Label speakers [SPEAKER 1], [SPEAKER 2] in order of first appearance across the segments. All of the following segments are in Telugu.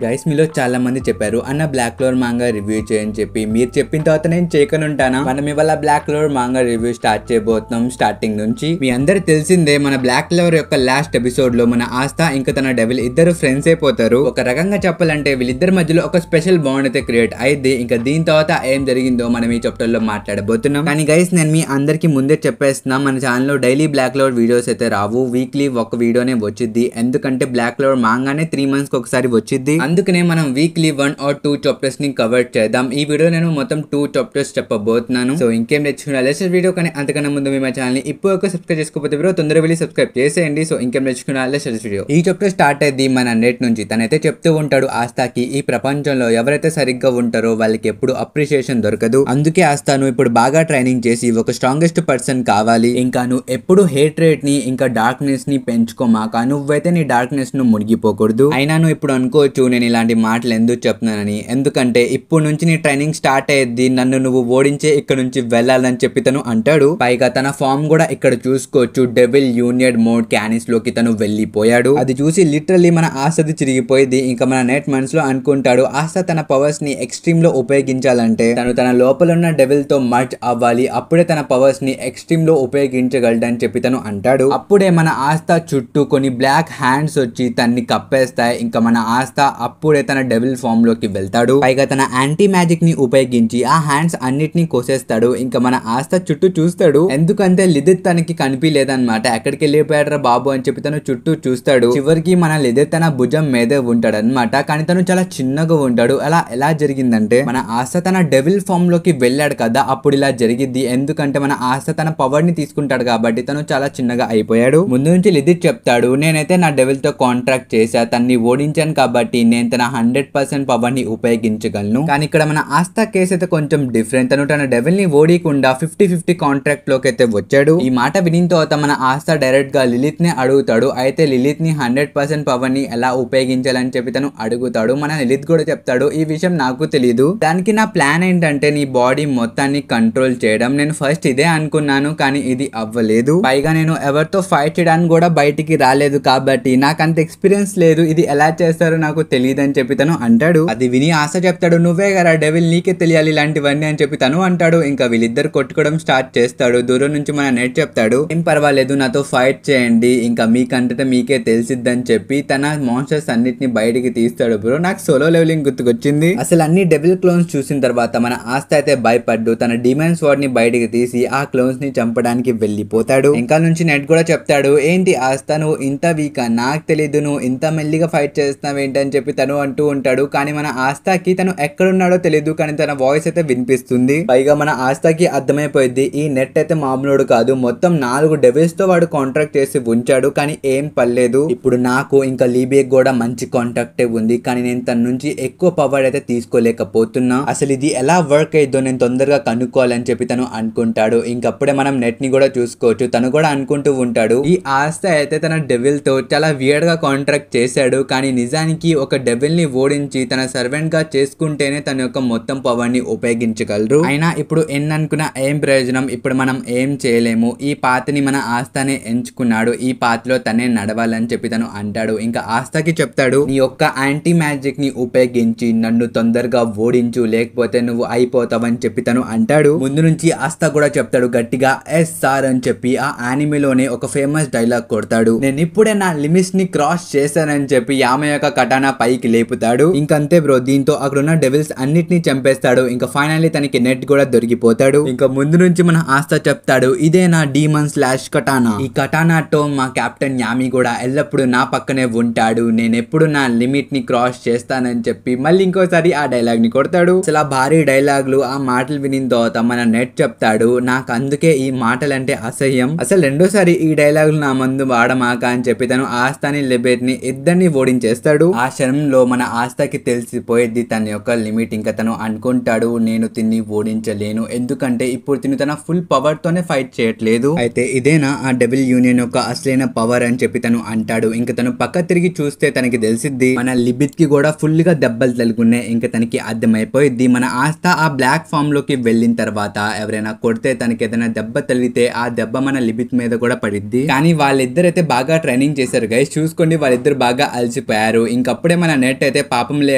[SPEAKER 1] గైస్ మీలో చాలా మంది చెప్పారు అన్న బ్లాక్ క్లోవర్ మాంగా రివ్యూ చేయని చెప్పి. మీరు చెప్పిన తర్వాత నేను చేయకుండా ఉంటానా? మనం ఇవాళ Black Clover manga review start చేయబోతున్నాం. స్టార్టింగ్ నుంచి మీ అందరు తెలిసిందే, మన బ్లాక్ క్లోవర్ యొక్క లాస్ట్ ఎపిసోడ్ లో మన ఆస్థా ఇంకా తన డెవిల్ ఇద్దరు ఫ్రెండ్స్ అయిపోతారు. ఒక రకంగా చెప్పాలంటే వీళ్ళిద్దరి మధ్యలో ఒక స్పెషల్ బాండ్ అయితే క్రియేట్ అయింది. ఇంకా దీని తర్వాత ఏం జరిగిందో మనం ఈ చాప్టర్ లో మాట్లాడబోతున్నాం. కానీ గైస్ నేను మీ అందరికి ముందే చెప్పేస్తున్నా, మన ఛానల్ లో డైలీ బ్లాక్ క్లోవర్ వీడియోస్ అయితే రావు. వీక్లీ ఒక వీడియోనే వచ్చింది. ఎందుకంటే బ్లాక్ క్లోవర్ మాంగానే 3 months కి ఒకసారి వచ్చింది. అందుకనే మనం వీక్లీ 1 or 2 చాప్టర్స్ ని కవర్ చేద్దాం. ఈ వీడియో నేను మొత్తం 2 చాప్టర్స్ చెప్పబోతున్నాను. సో ఇంకేం తెచ్చుకున్నా లెసెస్ వీడియో. కానీ అంతకన్నా ముందు మీ మా ఛానల్ ని ఇప్పుడు సబ్స్క్రైబ్ చేసుకోకపోతే వీడియో తొందరగా వెళ్ళి సబ్స్క్రైబ్ చేసేయండి. సో ఇంకేం తెచ్చుకున్నా లెసెస్ వీడియో. ఈ చాప్టర్ స్టార్ట్ అయ్యింది మన నెట్ నుంచి. తనైతే చెప్తూ ఉంటాడు ఆస్థాకి, ఈ ప్రపంచంలో ఎవరైతే సరిగ్గా ఉంటారో వాళ్ళకి ఎప్పుడు అప్రిషియేషన్ దొరకదు. అందుకే ఆస్థా నువ్వు ఇప్పుడు బాగా ట్రైనింగ్ చేసి ఒక స్ట్రాంగెస్ట్ పర్సన్ కావాలి. ఇంకా నువ్వు ఎప్పుడు హేట్రేట్ ని ఇంకా డార్క్నెస్ ని పెంచుకోమాక. నువ్వైతే నీ డార్క్నెస్ ను మునిగిపోకూడదు. అయినా నువ్వు ఇప్పుడు అనుకోవచ్చు నేను ఇలాంటి మాటలు ఎందుకు చెప్తున్నానని. ఎందుకంటే ఇప్పుడు నుంచి నీ ట్రైనింగ్ స్టార్ట్ అయ్యేది, నన్ను నువ్వు ఓడించే ఇక్కడ నుంచి వెళ్ళాలని చెప్పి తను అంటాడు. పైగా తన ఫామ్ కూడా ఇక్కడ చూసుకోవచ్చు, డెవిల్ యూనియన్ మోడ్ క్యానిస్ లోకి తను వెళ్ళిపోయాడు. అది చూసి లిటరల్లీ మన ఆస్థది చిరిగిపోయింది. ఇంకా మన నెట్ మనసులో అనుకుంటాడు ఆస్థ తన పవర్స్ ని ఎక్స్ట్రీమ్ లో ఉపయోగించాలంటే తను తన లోపల ఉన్న డెవిల్ తో మర్జ్ అవ్వాలి. అప్పుడే తన పవర్స్ ని ఎక్స్ట్రీమ్ లో ఉపయోగించగలడని చెప్పి తను అంటాడు. అప్పుడే మన ఆస్థ చుట్టూ కొన్ని బ్లాక్ హ్యాండ్స్ వచ్చి తన్ని కప్పేస్తాయి. ఇంకా మన ఆస్థ అప్పుడే తన డెవిల్ ఫామ్ లోకి వెళ్తాడు. పైగా తన యాంటీ మ్యాజిక్ ని ఉపయోగించి ఆ హ్యాండ్స్ అన్నిటిని కోసేస్తాడు. ఇంకా మన ఆస్థ చుట్టూ చూస్తాడు. ఎందుకంటే లిదిత్ తనకి కనిపించలేదన్నమాట. ఎక్కడికి వెళ్ళిపోయాడరా బాబు అని చెప్పి తను చుట్టూ చూస్తాడు. చివరికి మన లిదిత్ తన భుజం మీదే ఉంటాడు అనమాట. కానీ తను చాలా చిన్నగా ఉంటాడు. అలా ఎలా జరిగిందంటే మన ఆస్థ తన డెవిల్ ఫామ్ లోకి వెళ్ళాడు కదా, అప్పుడు ఇలా జరిగింది. ఎందుకంటే మన ఆస్థ తన పవర్ ని తీసుకుంటాడు కాబట్టి తను చాలా చిన్నగా అయిపోయాడు. ముందు నుంచి లిదిత్ చెప్తాడు, నేనైతే నా డెవిల్ తో కాంట్రాక్ట్ చేశా, తన్ని ఓడించాను కాబట్టి నేను తన 100% పవర్ ని ఉపయోగించగలను. కానీ ఇక్కడ మన ఆస్థా కేసు అయితే కొంచెం డిఫరెంట్. తను తన డెవిల్ ని ఓడికుండా 50-50 కాంట్రాక్ట్ లోకి అయితే వచ్చాడు. ఈ మాట వినిన తర్వాత మన ఆస్థా డైరెక్ట్ గా లిలిత్ ని అడుగుతాడు. అయితే లిలిత్ ని 100% పవర్ ని ఎలా ఉపయోగించాలని చెప్పి తను అడుగుతాడు. మన లిలిత్ కూడా చెప్తాడు, ఈ విషయం నాకు తెలియదు, దానికి నా ప్లాన్ ఏంటంటే నీ బాడీ మొత్తాన్ని కంట్రోల్ చేయడం. నేను ఫస్ట్ ఇదే అనుకున్నాను కానీ ఇది అవ్వలేదు. పైగా నేను ఎవరితో ఫైట్ చేయడానికి కూడా బయటికి రాలేదు కాబట్టి నాకు అంత ఎక్స్పీరియన్స్ లేదు. ఇది ఎలా చేస్తారో నాకు తెలియదు అని చెప్పి తను అంటాడు. అది విని ఆశ చెప్తాడు, నువ్వే కదా డెవిల్, నీకే తెలియాలి ఇలాంటివన్నీ అని చెప్పి తను అంటాడు. ఇంకా వీళ్ళిద్దరు కొట్టుకోవడం స్టార్ట్ చేస్తాడు. దూరం నుంచి మన నెట్ చెప్తాడు, ఏం పర్వాలేదు నాతో ఫైట్ చేయండి, ఇంకా మీకంటే మీకే తెలిసిద్దని చెప్పి తన మాన్స్టర్స్ అన్నిటిని బయటికి తీస్తాడు. బ్రో నాకు సోలో లెవెలింగ్ గుర్తుకొచ్చింది. అసలు అన్ని డెవిల్ క్లోన్స్ చూసిన తర్వాత మన ఆస్థ అయితే భయపడ్డు తన డిమాండ్ స్వార్డ్ ని బయటికి తీసి ఆ క్లోన్స్ ని చంపడానికి వెళ్ళిపోతాడు. ఇంకా నుంచి నెట్ కూడా చెప్తాడు, ఏంటి ఆస్థ నువ్వు ఇంత వీక్, నాకు తెలీదు నువ్వు ఇంత మెల్లిగా ఫైట్ చేస్తున్నావు ఏంటి అని చెప్పి తను అంటూ ఉంటాడు. కానీ మన ఆస్థాకి తను ఎక్కడున్నాడో తెలియదు కానీ తన వాయిస్ అయితే వినిపిస్తుంది. పైగా మన ఆస్థాకి అర్థమైపోయింది ఈ నెట్ అయితే మామూలుడు కాదు, మొత్తం 4 డెవిల్స్ తో వాడు కాంట్రాక్ట్ చేసి ఉంచాడు కానీ ఏం పర్లేదు. ఇప్పుడు నాకు ఇంకా లీబియక్ కూడా మంచి కాంట్రాక్టే ఉంది కానీ నేను తన నుంచి ఎక్కువ పవర్ అయితే తీసుకోలేకపోతున్నా. అసలు ఇది ఎలా వర్క్ అయ్యిద్దో నేను తొందరగా కనుక్కోవాలని చెప్పి తను అనుకుంటాడు. ఇంకప్పుడే మనం నెట్ ని కూడా చూసుకోవచ్చు. తను కూడా అనుకుంటూ ఉంటాడు, ఈ ఆస్థ అయితే తన డెవిల్ తో చాలా వియర్డ్ గా కాంట్రాక్ట్ చేశాడు కానీ నిజానికి ఒక డెవిల్ ని ఓడించి తన సర్వెంట్ గా చేసుకుంటేనే తన యొక్క మొత్తం పవర్ ని ఉపయోగించగలరు. అయినా ఇప్పుడు ఎన్ననుకున్నా ఏం ప్రయోజనం, ఇప్పుడు మనం ఏం చేయలేము. ఈ పాతని మన ఆస్థానే ఎంచుకున్నాడు, ఈ పాతలో తనే నడవాలని చెప్పి తను అంటాడు. ఇంకా ఆస్థాకి చెప్తాడు, నీ యొక్క యాంటీ మ్యాజిక్ ని ఉపయోగించి నన్ను తొందరగా ఓడించు లేకపోతే నువ్వు అయిపోతావని చెప్పి తను అంటాడు. ముందు నుంచి ఆస్థా కూడా చెప్తాడు గట్టిగా ఎస్ సార్ అని చెప్పి. ఆ యానిమేలోనే ఒక ఫేమస్ డైలాగ్ కొడతాడు, నేను ఇప్పుడే నా లిమిట్స్ ని క్రాస్ చేశానని చెప్పి యామ యొక్క కటానా పైకి లేపుతాడు. ఇంకంతే బ్రో, దీంతో అక్కడ ఉన్న డెవిల్స్ అన్నిటిని చంపేస్తాడు. ఇంకా ఫైనల్లీ తనకి నెట్ కూడా దొరికిపోతాడు. ఇంకా ముందు నుంచి మన ఆస్థా చెప్తాడు, ఇదే నా డీమన్ స్లాష్ కటానా, ఈ కటానాతో మా కెప్టెన్ యామి కూడా ఎల్లప్పుడూ నా పక్కనే ఉంటాడు, నేను ఎప్పుడు నా లిమిట్ ని క్రాస్ చేస్తానని చెప్పి మళ్ళీ ఇంకోసారి ఆ డైలాగ్ ని కొడతాడు. చాలా భారీ డైలాగ్లు. ఆ మాటలు వినిన తర్వాత మన నెట్ చెప్తాడు, నాకు అందుకే ఈ మాటలంటే అసహ్యం, అసలు రెండోసారి ఈ డైలాగులు నా ముందు వాడమాక అని చెప్పి తను ఆస్థాని లిబెట్ ని ఇద్దరిని ఓడించేస్తాడు. ఆ క్షణంలో మన ఆస్థాకి తెలిసిపోయేది తన యొక్క లిమిట్. ఇంకా తను అనుకుంటాడు, నేను తిని ఓడించలేను ఎందుకంటే ఇప్పుడు తిని తన ఫుల్ పవర్ తోనే ఫైట్ చేయట్లేదు. అయితే ఇదేనా ఆ డెవిల్ యూనియన్ యొక్క అసలైన పవర్ అని చెప్పి తను అంటాడు. ఇంకా తను పక్క తిరిగి చూస్తే తనకి తెలిసిద్ది మన లిబిత్ కి కూడా ఫుల్ గా దెబ్బలు తలుగున్నాయి. ఇంకా తనకి అర్థమైపోయింది మన ఆస్థా ఆ బ్లాక్ ఫామ్ లోకి వెళ్ళిన తర్వాత ఎవరైనా కొడితే తనకి ఏదైనా దెబ్బ తగిలితే ఆ దెబ్బ మన లిబిత్ మీద కూడా పడిద్ది. కానీ వాళ్ళిద్దరైతే బాగా ట్రైనింగ్ చేశారు గైస్, చూసుకోండి వాళ్ళిద్దరు బాగా అలసిపోయారు. ఇంకప్పుడే మన నెట్ అయితే పాపంలే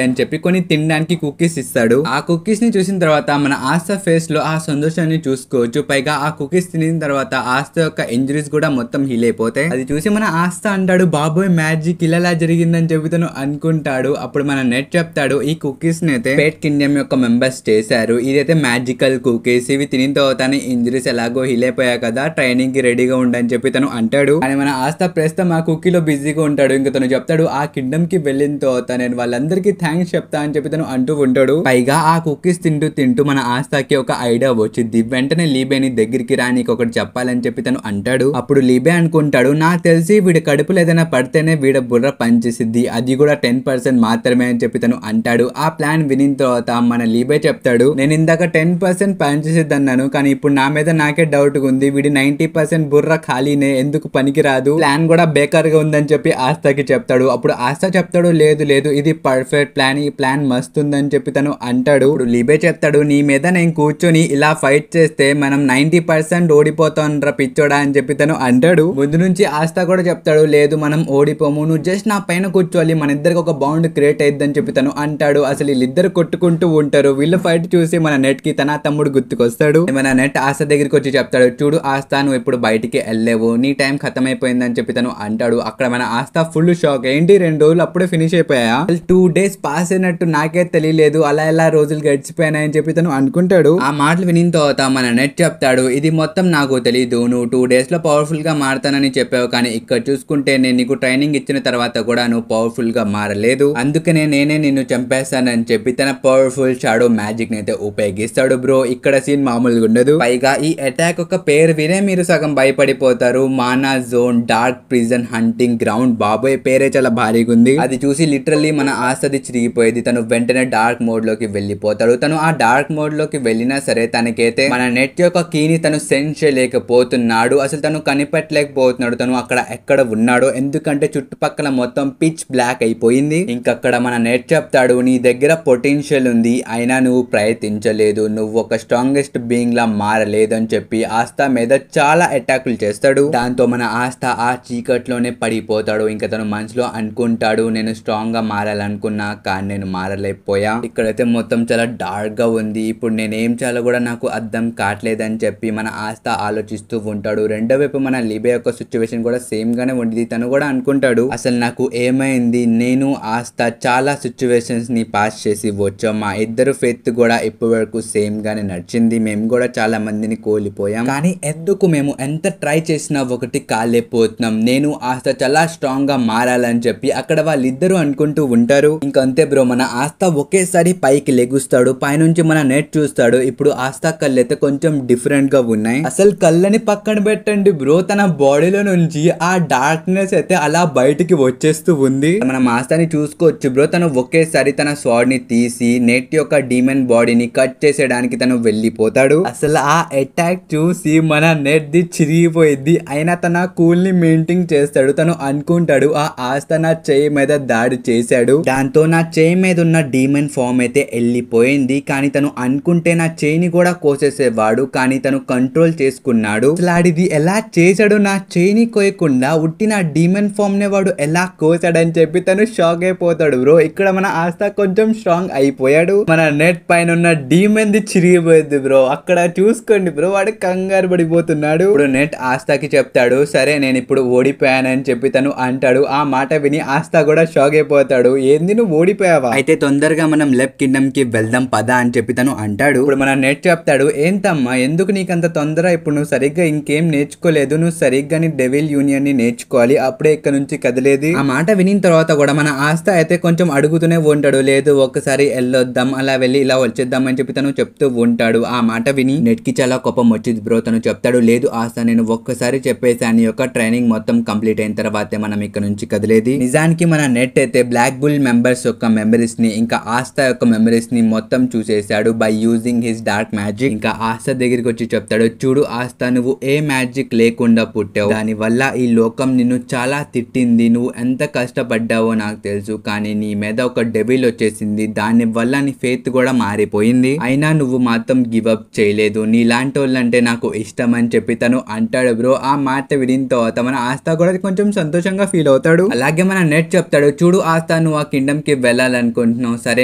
[SPEAKER 1] అని చెప్పి కొన్ని తినడానికి కుకీస్ ఇస్తాడు. ఆ కుకీస్ ని చూసిన తర్వాత మన ఆస్థ ఫేస్ లో ఆ సంతోషాన్ని చూసుకోవచ్చు. పైగా ఆ కుకీస్ తినిన తర్వాత ఆస్థ యొక్క ఇంజరీస్ కూడా మొత్తం హీల్ అయిపోతాయి. అది చూసి మన ఆస్థ అంటాడు, బాబోయ్ మ్యాజిక్ ఇలా జరిగిందని చెప్పి తను అనుకుంటాడు. అప్పుడు మన నెట్ చెప్తాడు, ఈ కుకీస్ ని అయితే పేట్ కింగ్డమ్ యొక్క మెంబర్స్ చేశారు. ఇదైతే మ్యాజికల్ కుకీస్, ఇవి తినిన తర్వాత ఇంజరీస్ ఎలాగో హీల్ అయిపోయాయి కదా, ట్రైనింగ్ కి రెడీగా ఉండని చెప్పి తను అంటాడు. అని మన ఆస్థ ప్రస్తుతం ఆ కుకీలో బిజీగా ఉంటాడు. ఇంకా తను చెప్తాడు, ఆ కింగ్డమ్ కి వెళ్ళిన తర్వాత నేను వాళ్ళందరికీ థ్యాంక్స్ చెప్తా అని చెప్పి తను అంటూ ఉంటాడు. పైగా ఆ కుకీస్ తింటూ మన ఆస్థకి ఒక ఐడియా వచ్చింది. వెంటనే లీబేని దగ్గరికి రా, నీకు ఒకటి చెప్పాలని చెప్పి తను అంటాడు. అప్పుడు లీబే అనుకుంటాడు, నాకు తెలిసి వీడి కడుపులో ఏదైనా పడితేనే వీడ బుర్ర పనిచేసిద్ది, అది కూడా 10% మాత్రమే అని చెప్పి తను అంటాడు. ఆ ప్లాన్ వినిన తర్వాత మన లీబే చెప్తాడు, నేను ఇందాక 10% పనిచేసిద్ది అన్నాను, కానీ ఇప్పుడు నా మీద నాకే డౌట్ ఉంది, వీడి 90% బుర్ర ఖాళీనే, ఎందుకు పనికి రాదు, ప్లాన్ కూడా బేకార్ గా ఉందని చెప్పి ఆస్థకి చెప్తాడు. అప్పుడు ఆస్థ చెప్తాడు, లేదు లేదు ఇది పర్ఫెక్ట్ ప్లాన్, ఈ ప్లాన్ మస్తు ఉందని చెప్పి తను అంటాడు. ఇప్పుడు లీబే చెప్తాడు, నీ మీద నేను కూర్చొని ఇలా ఫైట్ చేస్తే మనం 90% ఓడిపోతాం రా పిచ్చోడా అని చెప్పి తను అంటాడు. ముందు నుంచి ఆస్థ కూడా చెప్తాడు, లేదు మనం ఓడిపోము, నువ్వు జస్ట్ నా పైన కూర్చోవాలి, మన ఇద్దరికి ఒక బాండ్ క్రియేట్ అయిద్దని చెప్పి తను అంటాడు. అసలు వీళ్ళిద్దరు కొట్టుకుంటూ ఉంటారు. వీళ్ళ ఫైట్ చూసి మన నెట్ కి తన తమ్ముడు గుర్తుకొస్తాడు. మన నెట్ ఆస్థ దగ్గరికి వచ్చి చెప్తాడు, చూడు ఆస్థ, నువ్వు ఇప్పుడు బయటికి వెళ్ళలేవు, నీ టైం ఖతం అయిపోయిందని చెప్పి తను అంటాడు. అక్కడ మన ఆస్థ ఫుల్ షాక్, ఏంటి 2 రోజులు అప్పుడే ఫినిష్ అయిపోయా, 2 days పాస్ అయినట్టు నాకే తెలియలేదు, అలా ఎలా రోజులు గడిచిపోయినాయని చెప్పి తను అనుకుంటాడు. ఆ మాటలు వినిన తర్వాత మన నెట్ చెప్తాడు, ఇది మొత్తం నాకు తెలీదు, నువ్వు 2 days లో పవర్ఫుల్ గా మారతానని చెప్పావు, కానీ ఇక్కడ చూసుకుంటే నేను నీకు ట్రైనింగ్ ఇచ్చిన తర్వాత కూడా నువ్వు పవర్ఫుల్ గా మారలేదు, అందుకనే నేనే నిన్ను చంపేస్తానని చెప్పి తన పవర్ఫుల్ షాడో మ్యాజిక్ ని అయితే ఉపయోగిస్తాడు. బ్రో ఇక్కడ సీన్ మామూలుగా ఉండదు. పైగా ఈ అటాక్ ఒక పేరు వినే మీరు సగం భయపడిపోతారు, మానా zone dark prison hunting ground. బాబోయ్ పేరే చాలా భారీగా ఉంది. అది చూసి లిటరల్లీ మన ఆస్థది చిరిగిపోయేది. తను వెంటనే డార్క్ మోడ్ లోకి వెళ్ళిపోతాడు. తను ఆ డార్క్ మోడ్ లోకి వెళ్ళినా సరే తనకైతే మన నెట్ యొక్క కీని తను సెన్స్ చేయలేకపోతున్నాడు. అసలు తను కనిపెట్టలేకపోతున్నాడు తను అక్కడ ఎక్కడ ఉన్నాడో, ఎందుకంటే చుట్టుపక్కల మొత్తం పిచ్ బ్లాక్ అయిపోయింది. ఇంకక్కడ మన నెట్ చెప్తాడు, నీ దగ్గర పొటెన్షియల్ ఉంది, అయినా నువ్వు ప్రయత్నించలేదు, నువ్వు ఒక స్ట్రాంగెస్ట్ బీయింగ్ లా మారలేదు అని చెప్పి ఆస్థ మీద చాలా అటాకులు చేస్తాడు. దాంతో మన ఆస్థ ఆ చీకట్లోనే పడిపోతాడు. ఇంకా తను మనసులో అనుకుంటాడు, నేను స్ట్రాంగ్ గా మారాలనుకున్నా కానీ నేను మారలేకపోయా, ఇక్కడైతే మొత్తం చాలా డార్క్ గా ఉంది, ఇప్పుడు నేనేం చేయాలో కూడా నాకు అర్థం కావట్లేదని చెప్పి మన ఆస్థ ఆలోచిస్తూ ఉంటాడు. రెండో వైపు మన లిబే యొక్క సిచ్యువేషన్ కూడా సేమ్ గానే ఉండేది. తను కూడా అనుకుంటాడు, అసలు నాకు ఏమైంది, నేను ఆస్థ చాలా సిచ్యువేషన్స్ ని పాస్ చేసి వచ్చాం, మా ఇద్దరు ఫెత్ కూడా ఇప్పటి వరకు సేమ్ గానే నడిచింది, మేము కూడా చాలా మందిని కోల్పోయాం, కానీ ఎందుకు మేము ఎంత ట్రై చేసినా ఒకటి కాలేకపోతున్నాం, నేను ఆస్థ చాలా స్ట్రాంగ్ గా మారాలని చెప్పి అక్కడ వాళ్ళిద్దరూ అనుకుంటూ ఉంటారు. ఇంకంతే బ్రో మన ఆస్థ ఒకేసారి పైకి లెగుస్తాడు. పైనుంచి మన నెట్ చూస్తాడు. ఇప్పుడు ఆస్థ కళ్ళు అయితే కొంచెం డిఫరెంట్ గా ఉన్నాయి. అసలు కళ్ళని పక్కన పెట్టండి బ్రో, తన బాడీలో నుంచి ఆ డార్క్నెస్ అయితే అలా బయటికి వచ్చేస్తూ ఉంది. మనం ఆస్థని చూసుకోవచ్చు బ్రో, తను ఒకేసారి తన స్వాడ్ ని తీసి నెట్ యొక్క డీమన్ బాడీని కట్ చేసేయడానికి తను వెళ్ళిపోతాడు. అసలు ఆ అటాక్ చూసి మన నెట్ ది చిరిగిపోయింది. అయినా తన కూల్ ని మెయింటైన్ చేస్తాడు. తను అనుకుంటాడు, ఆ ఆస్థ నా చేయి మీద దాడి చేశాడు, దాంతో నా చేయి మీద ఉన్న డీమన్ ఫామ్ అయితే వెళ్ళిపోయింది, కానీ తను అనుకుంటే నా చేయిని కూడా కోసేసేవాడు, కానీ తను కంట్రోల్ చేసుకున్నాడు. అసలు ఆడిది ఎలా చేశాడు, నా చేయిని కోయకుండా ఉట్టి నా డీమన్ ఫామ్ నే వాడు ఎలా కోసాడని చెప్పి తను షాక్ అయిపోతాడు బ్రో. ఇక్కడ మన ఆస్థ కొంచెం స్ట్రాంగ్ అయిపోయాడు. మన నెట్ పైన ఉన్న డీమన్ ది చిరిగిపోయింది బ్రో. అక్కడ చూసుకోండి బ్రో, వాడు కంగారు పడిపోతున్నాడు. ఇప్పుడు నెట్ ఆస్థకి చెప్తాడు, సరే నేను ఇప్పుడు ఓడిపోయానని చెప్పి తను అంటాడు. ఆ మాట విని ఆస్థ కూడా షాక్ అయిపోతాడు, ఏంది నువ్వు ఓడిపోయావా, అయితే తొందరగా మనం లెఫ్ట్ కింగ్డమ్ కి వెళ్దాం పదా అని చెప్పి తను అంటాడు. ఇప్పుడు మన నెట్ చెప్తాడు, ఏంటమ్మా ఎందుకు నీకంత తొందర, ఇప్పుడు నువ్వు సరిగ్గా ఇంకేం నేర్చుకోలేదు, నువ్వు సరిగ్గా నీ డెవిల్ యూనియన్ ని నేర్చుకోవాలి, అప్పుడే ఇక్కడ నుంచి కదిలేది. ఆ మాట వినిన తర్వాత కూడా మన ఆస్థ అయితే కొంచెం అడుగుతూనే ఉంటాడు, లేదు ఒక్కసారి వెళ్ళొద్దాం, అలా వెళ్ళి ఇలా వచ్చేద్దాం అని చెప్పి తను చెప్తూ ఉంటాడు. ఆ మాట విని నెట్ కి చాలా కోపం వచ్చింది బ్రో. తను చెప్తాడు, లేదు ఆస్థ నేను ఒక్కసారి చెప్పేసాను, యొక్క ట్రైనింగ్ మొత్తం కంప్లీట్ అయిన తర్వాతే మనం ఇక్కడ నుంచి కదిలేది. నిజానికి మన నెట్ అయితే బ్లాక్ బుల్ మెంబర్స్ యొక్క మెమరీస్ ని ఇంకా ఆస్థ యొక్క మెమరీస్ ని మొత్తం చూసేశాడు by using his dark magic. ఇంకా ఆస్థ దగ్గరికి వచ్చి చెప్తాడు, చూడు ఆస్థ, నువ్వు ఏ మ్యాజిక్ లేకుండా పుట్టావు, దాని వల్ల ఈ లోకం నిన్ను చాలా తిట్టింది, నువ్వు ఎంత కష్టపడ్డావో నాకు తెలుసు, కానీ నీ మీద ఒక డెవిల్ వచ్చేసింది, దాని వల్ల నీ ఫేత్ కూడా మారిపోయింది, అయినా నువ్వు మాత్రం గివ్ అప్ చేయలేదు, నీలాంటి వాళ్ళంటే నాకు ఇష్టం అని చెప్పి తను అంటాడు బ్రో. ఆ మాట విడిన తర్వాత మన ఆస్థ కూడా కొంచెం సంతోషంగా ఫీల్ అవుతాడు. అలాగే మన నెట్ చెప్తాడు, చూడు ఆస్థ, ఆస్తా నువ్వు ఆ కింగ్డమ్ కి వెళ్ళాలనుకుంటున్నావు, సరే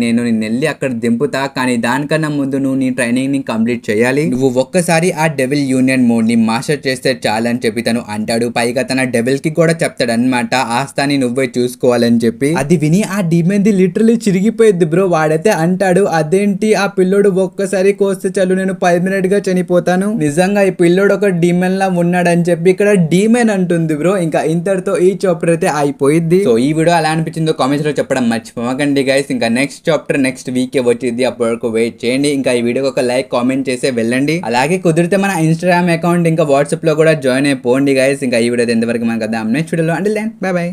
[SPEAKER 1] నేను నిన్ను వెళ్ళి అక్కడ దింపుతా, కానీ దానికన్నా ముందు నువ్వు నీ ట్రైనింగ్ ని కంప్లీట్ చేయాలి. నువ్వు ఒక్కసారి ఆ డెవిల్ యూనియన్ మోడ్ ని మాస్టర్ చేస్తే చాలని చెప్పి తను అంటాడు. పైగా తన డెవిల్ కి కూడా చెప్తాడు అనమాట, ఆస్తాని నువ్వే చూసుకోవాలని చెప్పి. అది విని ఆ డీమన్ ది లిటరలీ చిరిగిపోయింది బ్రో. వాడైతే అంటాడు, అదేంటి ఆ పిల్లోడు ఒక్కసారి కోస్తే చాలు నేను పర్మనెంట్ గా చనిపోతాను, నిజంగా ఈ పిల్లోడు ఒక డీమన్ లా ఉన్నాడని చెప్పి ఇక్కడ డీమన్ అంటుంది బ్రో. ఇంకా ఇంతటితో ఈ చాప్టర్ అయితే అయిపోయింది. సో ఈ వీడియో ఎలా అనిపించిందో కామెంట్స్ లో చెప్పడం మర్చిపోకండి గైస్. ఇంకా నెక్స్ట్ చాప్టర్ నెక్స్ట్ వీక్ వచ్చింది, అప్పటి వరకు వెయిట్ చేయండి. ఇంకా ఈ వీడియోకి ఒక లైక్ కామెంట్ చేసే వెళ్ళండి. అలాగే కుదిరితే మన ఇన్స్టాగ్రామ్ అకౌంట్ ఇంకా వాట్సాప్ లో కూడా జాయిన్ అయిపోండి గైస్. ఇంకా ఈ వీడియో ఎంతవరకు మనకు నెక్స్ట్ వీడియోలో. Until then bye by.